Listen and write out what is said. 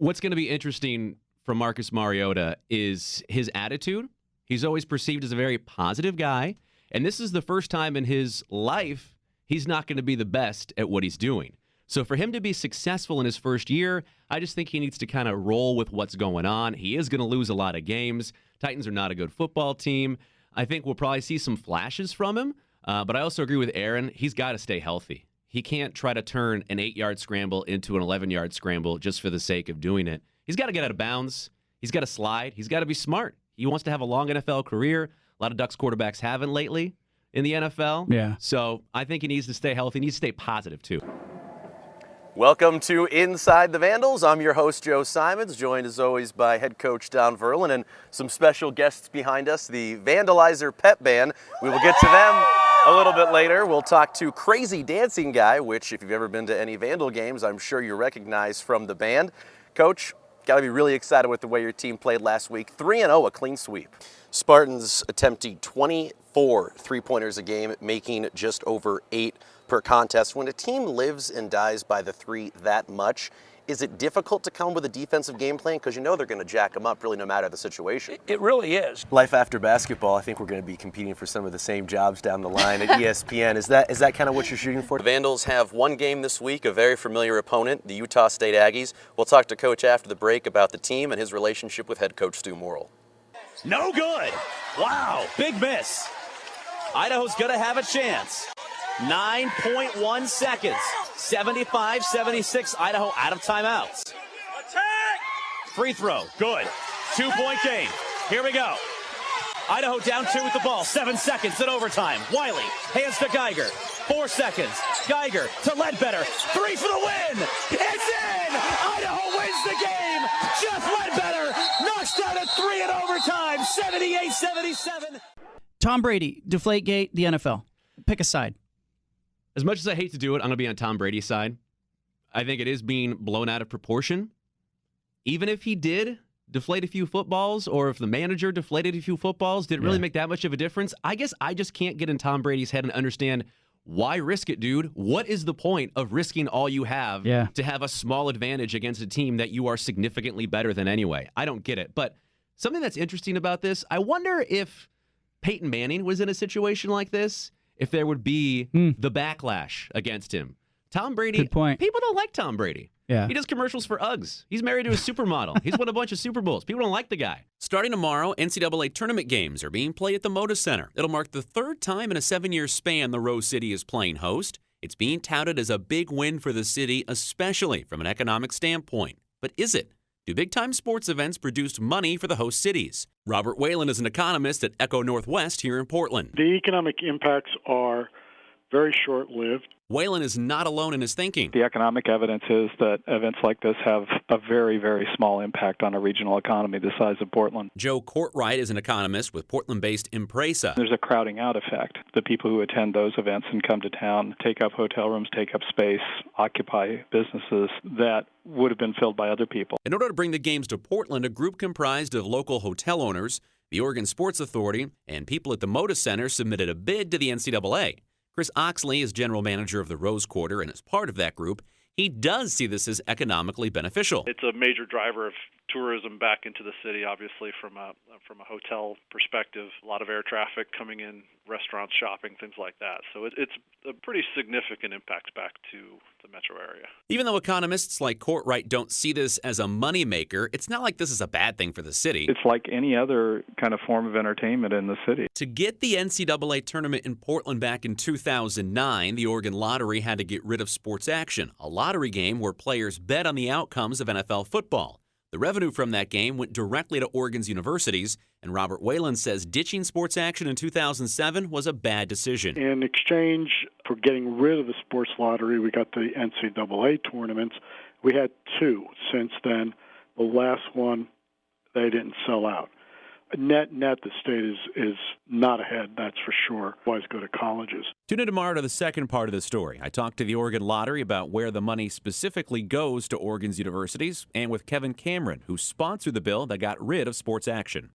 What's going to be interesting from Marcus Mariota is his attitude. He's always perceived as a very positive guy, and this is the first time in his life he's not going to be the best at what he's doing. So for him to be successful in his first year, I just think he needs to kind of roll with what's going on. He is going to lose a lot of games. Titans are not a good football team. I think we'll probably see some flashes from him, but I also agree with Aaron. He's got to stay healthy. He can't try to turn an 8-yard scramble into an 11-yard scramble just for the sake of doing it. He's got to get out of bounds. He's got to slide. He's got to be smart. He wants to have a long NFL career. A lot of Ducks quarterbacks haven't lately in the NFL. Yeah. So I think he needs to stay healthy. He needs to stay positive, too. Welcome to Inside the Vandals. I'm your host, Joe Simons, joined as always by head coach Don Verlin and some special guests behind us, the Vandalizer Pep Band. We will get to them a little bit later. We'll talk to Crazy Dancing Guy, which if you've ever been to any Vandal games, I'm sure you recognize from the band. Coach, got to be really excited with the way your team played last week. 3-0, a clean sweep. Spartans attempting 24 three-pointers a game, making just over 8 per contest. When a team lives and dies by the three that much, is it difficult to come up with a defensive game plan? Because you know they're going to jack them up really no matter the situation. It really is. Life after basketball, I think we're going to be competing for some of the same jobs down the line at ESPN. Is that kind of what you're shooting for? The Vandals have one game this week, a very familiar opponent, the Utah State Aggies. We'll talk to Coach after the break about the team and his relationship with head coach Stu Morrill. No good. Wow, big miss. Idaho's going to have a chance. 9.1 seconds. 75-76. Idaho out of timeouts. Attack! Free throw. Good. 2-point game. Here we go. Idaho down 2 with the ball. 7 seconds in overtime. Wiley hands to Geiger. 4 seconds. Geiger to Ledbetter. 3 for the win. It's in! Idaho wins the game. Jeff Ledbetter knocks down a 3 in overtime. 78-77. Tom Brady, Deflategate, the NFL. Pick a side. As much as I hate to do it, I'm going to be on Tom Brady's side. I think it is being blown out of proportion. Even if he did deflate a few footballs, or if the manager deflated a few footballs, did it really make that much of a difference? I guess I just can't get in Tom Brady's head and understand, why risk it, dude? What is the point of risking all you have to have a small advantage against a team that you are significantly better than anyway? I don't get it. But something that's interesting about this, I wonder if Peyton Manning was in a situation like this, if there would be the backlash against him. Tom Brady, good point. People don't like Tom Brady. Yeah. He does commercials for Uggs. He's married to a supermodel. He's won a bunch of Super Bowls. People don't like the guy. Starting tomorrow, NCAA tournament games are being played at the Moda Center. It'll mark the third time in a 7-year span the Rose City is playing host. It's being touted as a big win for the city, especially from an economic standpoint. But is it? Do big-time sports events produce money for the host cities? Robert Whalen is an economist at Echo Northwest here in Portland. The economic impacts are very short-lived. Whalen is not alone in his thinking. The economic evidence is that events like this have a very, very small impact on a regional economy the size of Portland. Joe Courtwright is an economist with Portland-based Impresa. There's a crowding out effect. The people who attend those events and come to town take up hotel rooms, take up space, occupy businesses that would have been filled by other people. In order to bring the games to Portland, a group comprised of local hotel owners, the Oregon Sports Authority, and people at the Moda Center submitted a bid to the NCAA. Chris Oxley is general manager of the Rose Quarter, and as part of that group, he does see this as economically beneficial. It's a major driver of tourism back into the city, obviously, from a hotel perspective. A lot of air traffic coming in, restaurants, shopping, things like that. So it's a pretty significant impact back to the metro area. Even though economists like Courtwright don't see this as a moneymaker, it's not like this is a bad thing for the city. It's like any other kind of form of entertainment in the city. To get the NCAA tournament in Portland back in 2009, the Oregon Lottery had to get rid of Sports Action, a lottery game where players bet on the outcomes of NFL football. The revenue from that game went directly to Oregon's universities, and Robert Whalen says ditching Sports Action in 2007 was a bad decision. In exchange for getting rid of the sports lottery, we got the NCAA tournaments. We had 2 since then. The last one, they didn't sell out. Net, the state is not ahead, that's for sure. Always go to colleges. Tune in tomorrow to the second part of the story. I talked to the Oregon Lottery about where the money specifically goes to Oregon's universities, and with Kevin Cameron, who sponsored the bill that got rid of Sports Action.